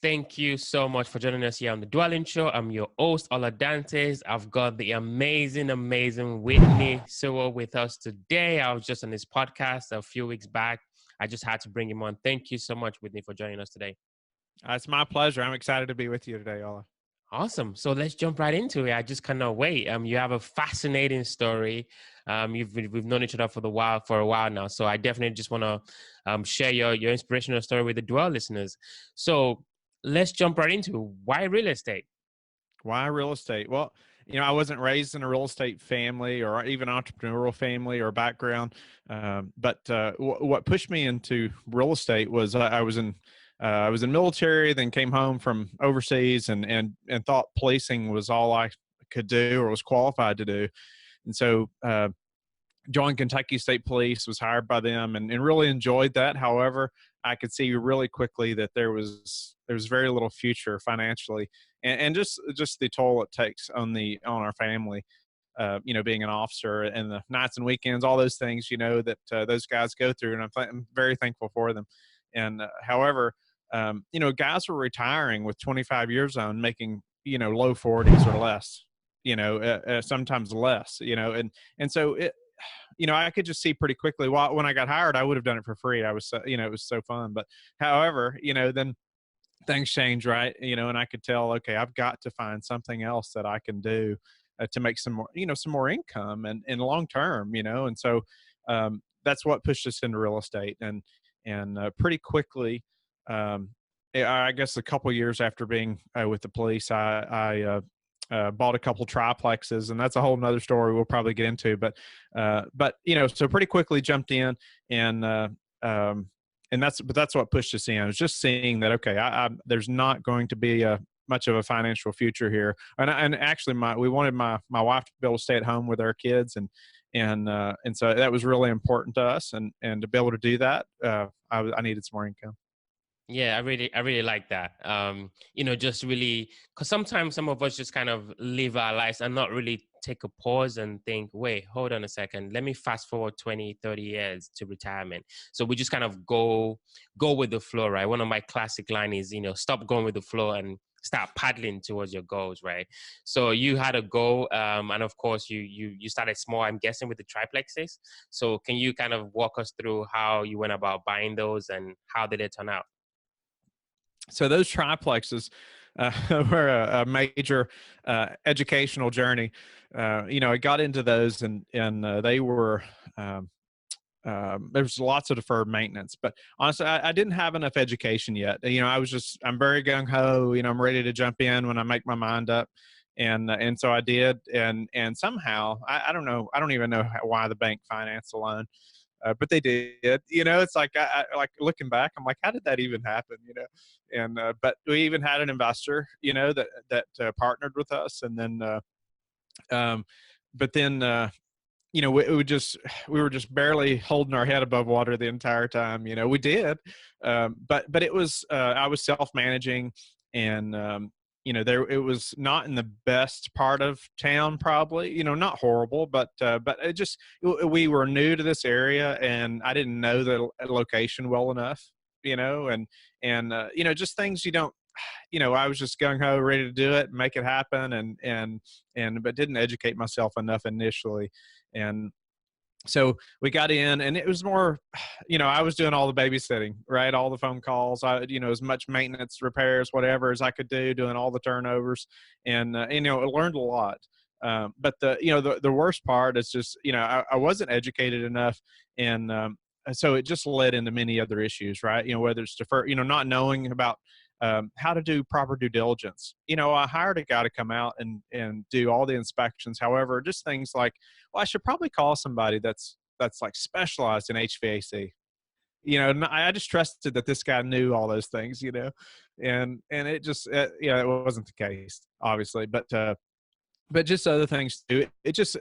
Thank you so much for joining us here on the Dwelling Show. I'm your host, Ola Dantes. I've got the amazing Whitney Sewell with us today. I was just on this podcast a few weeks back. I just had to bring him on. Thank you so much, Whitney, for joining us today. It's my pleasure. I'm excited to be with you today, Ola. Awesome. So let's jump right into it. I just cannot wait. You have a fascinating story. We've known each other for a while now. So I definitely just want to share your inspirational story with the Dwell listeners. So let's jump right into why real estate. Why real estate? Well, I wasn't raised in a real estate family or even entrepreneurial family or background. But what pushed me into real estate was I was in military, then came home from overseas and thought policing was all I could do or was qualified to do. And so joined Kentucky State Police, was hired by them, and really enjoyed that. However, I could see really quickly that there was very little future financially, and just the toll it takes on our family. Being an officer and the nights and weekends, all those things, that those guys go through, and I'm very thankful for them. And however, guys were retiring with 25 years on, making low 40s or less, sometimes less, and so I could just see pretty quickly. When I got hired, I would have done it for free. I was, it was so fun. But however, then things change, right? And I could tell, okay, I've got to find something else that I can do to make some more, some more income and long term, And so that's what pushed us into real estate, and pretty quickly. I guess a couple years after being with the police, I bought a couple triplexes, and that's a whole nother story we'll probably get into. But so pretty quickly jumped in, and that's what pushed us in. I was just seeing that, okay, there's not going to be much of a financial future here, and actually we wanted my wife to be able to stay at home with our kids, and so that was really important to us, and to be able to do that, I needed some more income. Yeah, I really like that. Just really, because sometimes some of us just kind of live our lives and not really take a pause and think, wait, hold on a second. Let me fast forward 20, 30 years to retirement. So we just kind of go with the flow, right? One of my classic line is, stop going with the flow and start paddling towards your goals, right? So you had a goal, and of course you started small, I'm guessing, with the triplexes. So can you kind of walk us through how you went about buying those and how did it turn out? So those triplexes were a major educational journey. I got into those, and they were there's lots of deferred maintenance. But honestly, I didn't have enough education yet. I'm very gung ho. I'm ready to jump in when I make my mind up. And so I did, and somehow I don't know, I don't even know why the bank financed a loan. But they did. It's like I like looking back, I'm like, how did that even happen? And but we even had an investor, that partnered with us, and then, but then, we were just barely holding our head above water the entire time. We did, but it was I was self managing, and it was not in the best part of town, probably, not horrible, but we were new to this area, and I didn't know the location well enough, and just things you don't, I was just gung ho, ready to do it, make it happen. But didn't educate myself enough initially. And so we got in, and it was more, I was doing all the babysitting, right? All the phone calls, as much maintenance, repairs, whatever as I could do, doing all the turnovers, and I learned a lot. But the worst part is just, I wasn't educated enough, and so it just led into many other issues, right? Whether it's not knowing about how to do proper due diligence. I hired a guy to come out and do all the inspections. However, just things like, well, I should probably call somebody that's like specialized in HVAC. I just trusted that this guy knew all those things, and it just, it wasn't the case, obviously, but just other things too. It just,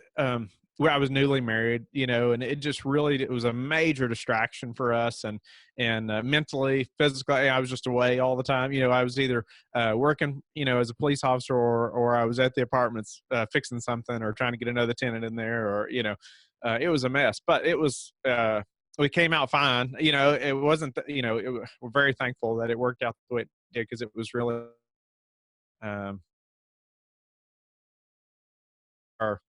where I was newly married, and it was a major distraction for us, and mentally, physically, I was just away all the time. I was either working, as a police officer, or I was at the apartments fixing something or trying to get another tenant in there, or it was a mess. But it was we came out fine. It wasn't. We're very thankful that it worked out the way it because it was really um, our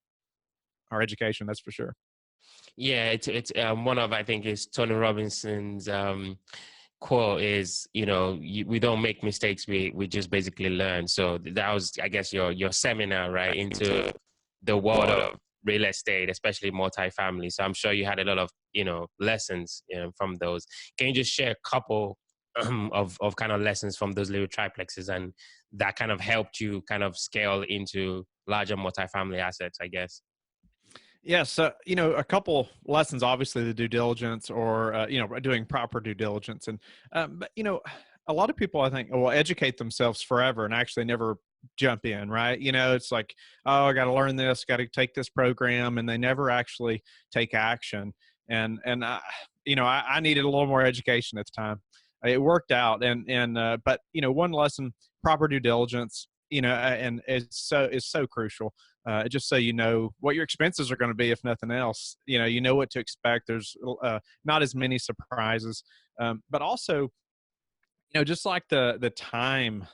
our education, that's for sure. Yeah, it's one of, I think, is Tony Robinson's quote is, we don't make mistakes, we just basically learn. So that was, I guess, your seminar, right, into the world of real estate, especially multifamily. So I'm sure you had a lot of, lessons, from those. Can you just share a couple of kind of lessons from those little triplexes, and that kind of helped you kind of scale into larger multifamily assets, I guess? Yeah, so a couple lessons, obviously the due diligence, or doing proper due diligence, and but a lot of people, I think, will educate themselves forever and actually never jump in, right? It's like, oh, I got to learn this, got to take this program, and they never actually take action. And I needed a little more education at the time. It worked out, and but one lesson: proper due diligence. And it's so crucial, just so you know what your expenses are going to be, if nothing else. You know what to expect. There's not as many surprises, but also, just like the time,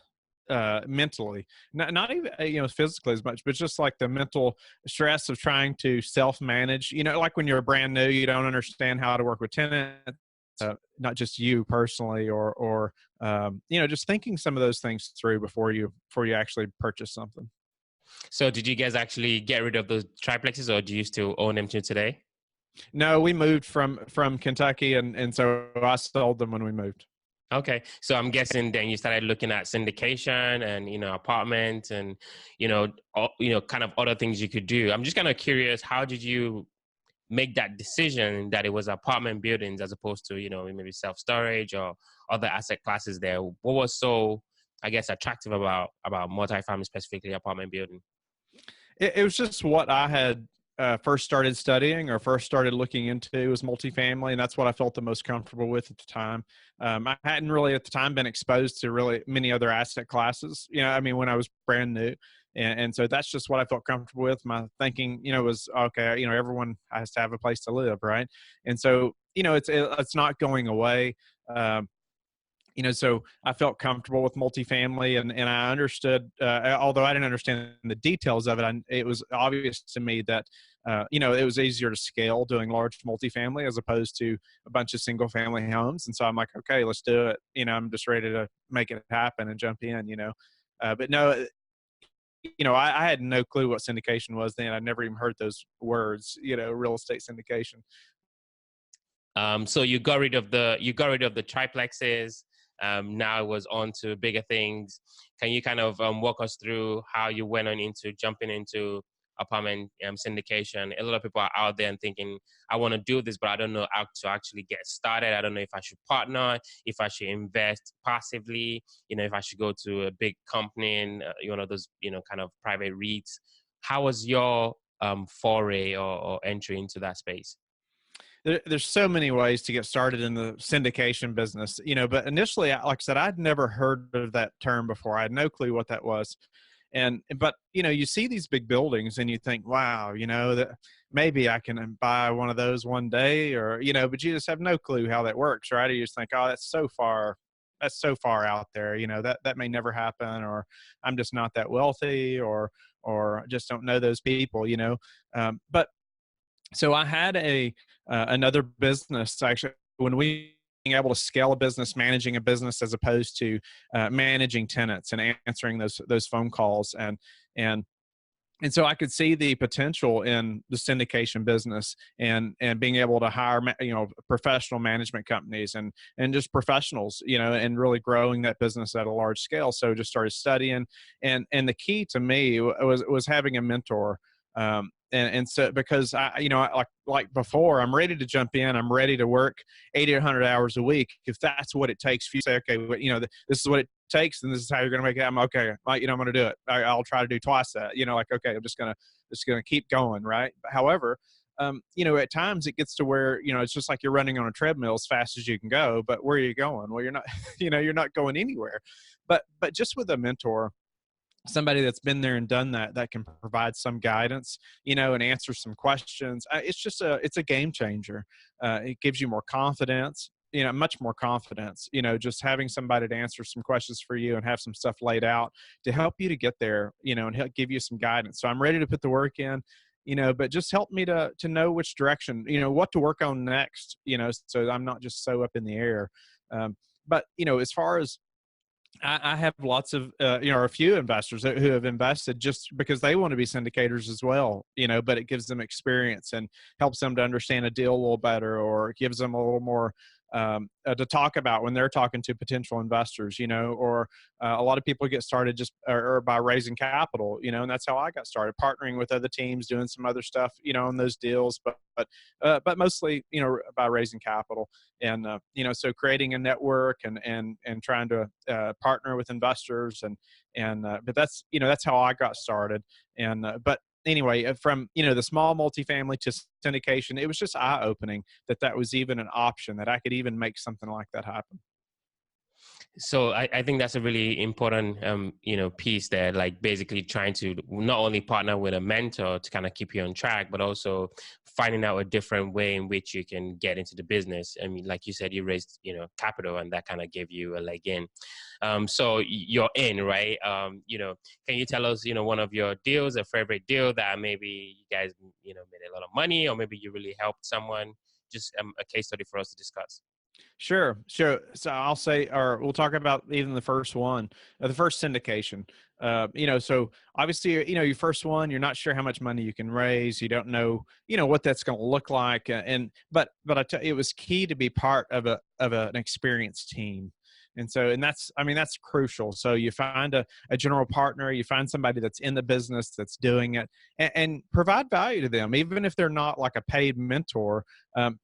mentally, not even physically as much, but just like the mental stress of trying to self manage. Like when you're brand new, you don't understand how to work with tenants. Not just you personally, or just thinking some of those things through before you actually purchase something. So did you guys actually get rid of those triplexes, or do you still own them to today? No, we moved from Kentucky, and so I sold them when we moved. Okay, so I'm guessing then you started looking at syndication and, apartments and, kind of other things you could do. I'm just kind of curious, how did you make that decision that it was apartment buildings as opposed to, maybe self storage or other asset classes there? What was so, I guess, attractive about multifamily, specifically apartment building? It was just what I had first started studying, or first started looking into, was multifamily, and that's what I felt the most comfortable with at the time. I hadn't really at the time been exposed to really many other asset classes. I mean, when I was brand new, and so that's just what I felt comfortable with. My thinking, was okay. Everyone has to have a place to live, right? And so, it's not going away. So I felt comfortable with multifamily, and I understood, although I didn't understand the details of it, it was obvious to me that, it was easier to scale doing large multifamily as opposed to a bunch of single family homes. And so I'm like, okay, let's do it. I'm just ready to make it happen and jump in. But no, I had no clue what syndication was then. I'd never even heard those words, real estate syndication. So you got rid of the triplexes. Now it was on to bigger things. Can you kind of walk us through how you went on into jumping into apartment syndication? A lot of people are out there and thinking, I want to do this, but I don't know how to actually get started. I don't know if I should partner, if I should invest passively, if I should go to a big company and one of those, kind of private REITs. How was your foray or entry into that space? There's so many ways to get started in the syndication business, but initially, like I said, I'd never heard of that term before. I had no clue what that was. But you see these big buildings and you think, wow, that maybe I can buy one of those one day, or, but you just have no clue how that works, right? You just think, oh, that's so far out there, that may never happen, or I'm just not that wealthy, or just don't know those people, but so I had another business, actually, when we being able to scale a business, managing a business as opposed to managing tenants and answering those phone calls, and and so I could see the potential in the syndication business, and being able to hire professional management companies, and just professionals, and really growing that business at a large scale. So just started studying, and the key to me was having a mentor. And so, because like before, I'm ready to jump in. I'm ready to work 80 or 100 hours a week if that's what it takes. If you say, okay, this is what it takes, and this is how you're going to make it. I'm okay. I'm going to do it. I'll try to do twice that. Like, okay, I'm just gonna keep going, right? However, at times it gets to where it's just like you're running on a treadmill as fast as you can go. But where are you going? Well, you're not. You're not going anywhere. But just with a mentor, somebody that's been there and done that can provide some guidance, and answer some questions. It's a game changer. It gives you more confidence. much more confidence, just having somebody to answer some questions for you and have some stuff laid out to help you to get there, and help give you some guidance. So I'm ready to put the work in, but just help me to know which direction, what to work on next, so I'm not just so up in the air. But, as far as I have lots of, a few investors who have invested just because they want to be syndicators as well, but it gives them experience and helps them to understand a deal a little better, or it gives them a little more to talk about when they're talking to potential investors, or a lot of people get started just or by raising capital, and that's how I got started, partnering with other teams, doing some other stuff, on those deals, but mostly, by raising capital. And so creating a network and trying to partner with investors, but that's how I got started. And but anyway, from the small multifamily to syndication, it was just eye opening that was even an option, that I could even make something like that happen. So I think that's a really important, piece there, like basically trying to not only partner with a mentor to kind of keep you on track, but also finding out a different way in which you can get into the business. I mean, like you said, you raised, capital, and that kind of gave you a leg in. So you're in, right? Can you tell us, one of your deals, a favorite deal that maybe you guys, made a lot of money, or maybe you really helped someone? Just a case study for us to discuss. Sure, sure. So I'll say, or we'll talk about even the first one, the first syndication. So obviously, your first one, you're not sure how much money you can raise. You don't know, what that's going to look like. But it was key to be part of an experienced team. And that's crucial. So you find a general partner, you find somebody that's in the business, that's doing it, and provide value to them, even if they're not like a paid mentor.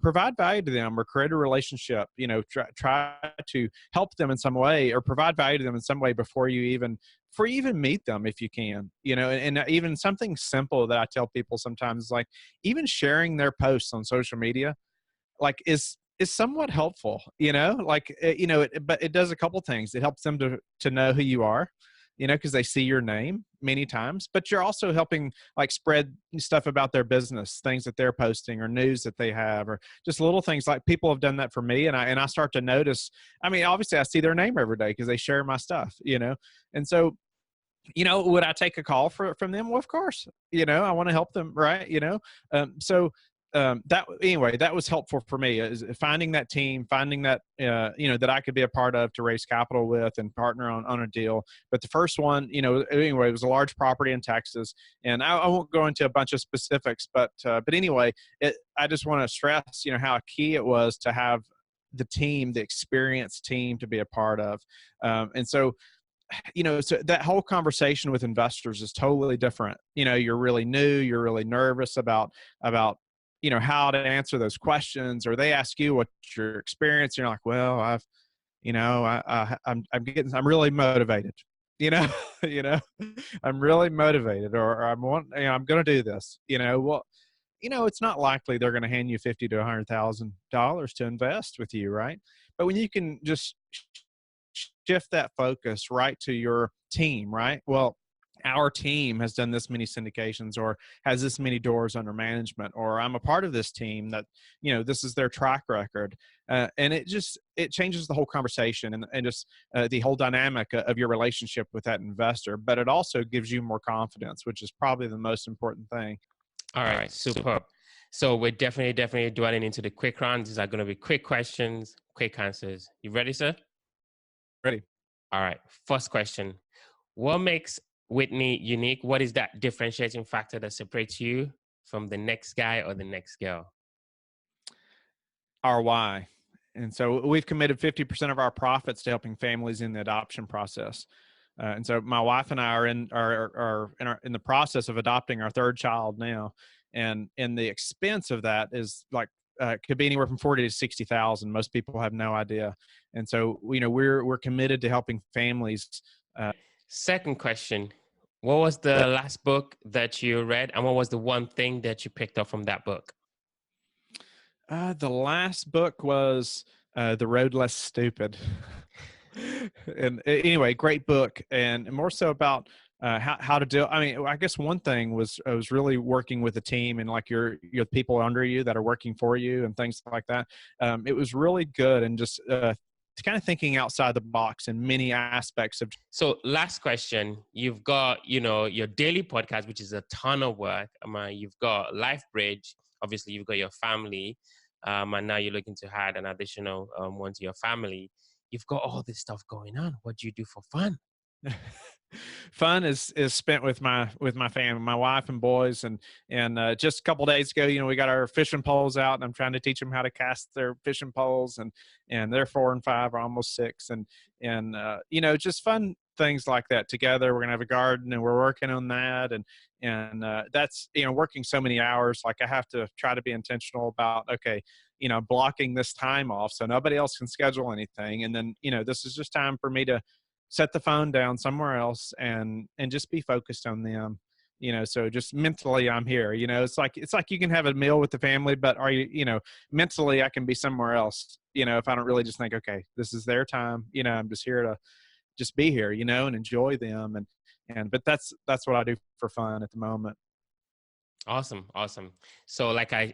Provide value to them, or create a relationship. Try to help them in some way, or provide value to them in some way before you even meet them, if you can. And even something simple that I tell people sometimes, like even sharing their posts on social media, like is somewhat helpful, like but it does a couple things. It helps them to know who you are, because they see your name many times, but you're also helping like spread stuff about their business, things that they're posting, or news that they have, or just little things. Like people have done that for me, and I start to notice. I mean, obviously I see their name every day because they share my stuff, and so would I take a call from them? Well, of course, I want to help them, right? That was helpful for me, is finding that team, finding that, that I could be a part of to raise capital with and partner on a deal. But the first one, anyway, it was a large property in Texas, and I won't go into a bunch of specifics, but anyway, I just want to stress, how key it was to have the team, the experienced team, to be a part of. And so, so that whole conversation with investors is totally different. You're really new, you're really nervous about, how to answer those questions, or they ask you what's your experience. You're like, well, I'm really motivated, you know, you know, I'm really motivated, or I'm going to do this, well, it's not likely they're going to hand you $50 to $100,000 to invest with you. Right. But when you can just shift that focus right to your team, right? Well, our team has done this many syndications, or has this many doors under management, or I'm a part of this team that, this is their track record. And it changes the whole conversation, and just the whole dynamic of your relationship with that investor. But it also gives you more confidence, which is probably the most important thing. All right, superb. So we're definitely dwelling into the quick rounds. These are going to be quick questions, quick answers. You ready, sir? Ready? All right. First question. What makes Whitney unique? What is that differentiating factor that separates you from the next guy or the next girl? Our why. And so we've committed 50% of our profits to helping families in the adoption process. And so my wife and I are in the process of adopting our third child now, and the expense of that is like could be anywhere from 40 to 60,000. Most people have no idea, and so we're committed to helping families. Second question: what was the last book that you read, and what was the one thing that you picked up from that book? The last book was The Road Less Stupid. And anyway, great book, and more so about how to do. I mean, I guess one thing was I was really working with a team and like your people under you that are working for you and things like that. It was really good and just kind of thinking outside the box in many aspects of. So last question, you've got, your daily podcast, which is a ton of work. You've got LifeBridge, obviously you've got your family, and now you're looking to add an additional one to your family. You've got all this stuff going on. What do you do for fun? Fun is spent with my family, my wife and boys, and just a couple days ago, we got our fishing poles out, and I'm trying to teach them how to cast their fishing poles, and they're 4 and 5, or almost 6, and just fun things like that together. We're gonna have a garden, and we're working on that, and that's working so many hours. Like I have to try to be intentional about okay, blocking this time off so nobody else can schedule anything, and then this is just time for me to set the phone down somewhere else and just be focused on them. So just mentally I'm here. It's like you can have a meal with the family, but are you mentally I can be somewhere else, if I don't really just think, okay, this is their time, I'm just here to just be here, and enjoy them, but that's what I do for fun at the moment. Awesome, awesome. So like I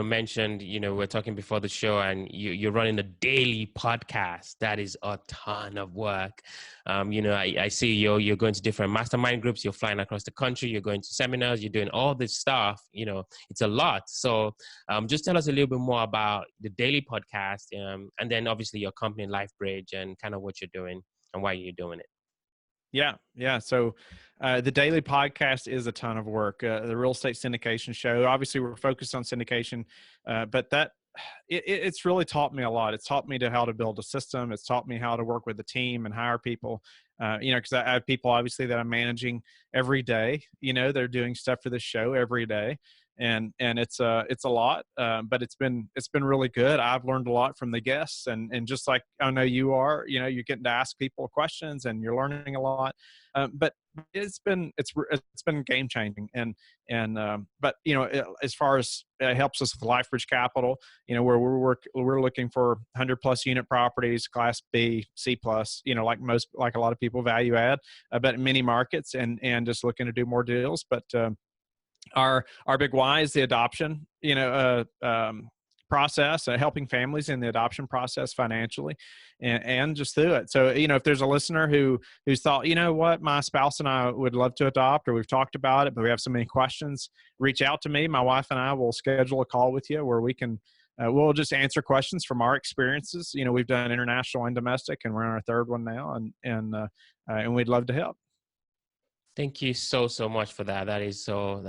mentioned, we're talking before the show, and you're running a daily podcast. That is a ton of work. I see you're going to different mastermind groups, you're flying across the country, you're going to seminars, you're doing all this stuff. It's a lot. So just tell us a little bit more about the daily podcast, and then obviously your company LifeBridge and kind of what you're doing and why you're doing it. Yeah. So the daily podcast is a ton of work. The real estate syndication show, obviously we're focused on syndication, but it's really taught me a lot. It's taught me how to build a system. It's taught me how to work with a team and hire people, because I have people obviously that I'm managing every day. They're doing stuff for the show every day. And it's a lot, but it's been really good. I've learned a lot from the guests, and just like I know you are, you're getting to ask people questions and you're learning a lot. But it's been game changing, but as far as it helps us with LifeBridge Capital, where we're looking for 100+ unit properties, Class B, C plus, like a lot of people value add, but in many markets, and just looking to do more deals, but. Our big why is the adoption, process, helping families in the adoption process financially, and just through it. So, if there's a listener who's thought, what, my spouse and I would love to adopt, or we've talked about it, but we have so many questions, reach out to me. My wife and I will schedule a call with you where we can, we'll just answer questions from our experiences. We've done international and domestic, and we're on our 3rd one now, and we'd love to help. Thank you so much for that. That is so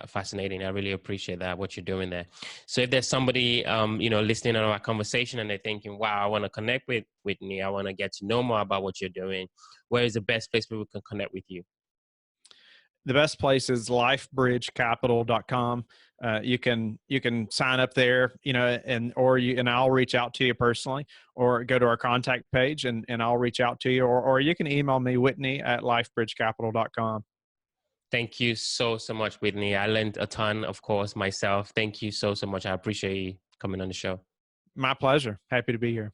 fascinating. I really appreciate that, what you're doing there. So if there's somebody listening on our conversation and they're thinking, wow, I want to connect with Whitney, I want to get to know more about what you're doing, where is the best place where we can connect with you? The best place is lifebridgecapital.com. You can sign up there, and I'll reach out to you personally, or go to our contact page and I'll reach out to you, or you can email me, Whitney@lifebridgecapital.com. Thank you so much, Whitney. I learned a ton, of course, myself. Thank you so much. I appreciate you coming on the show. My pleasure. Happy to be here.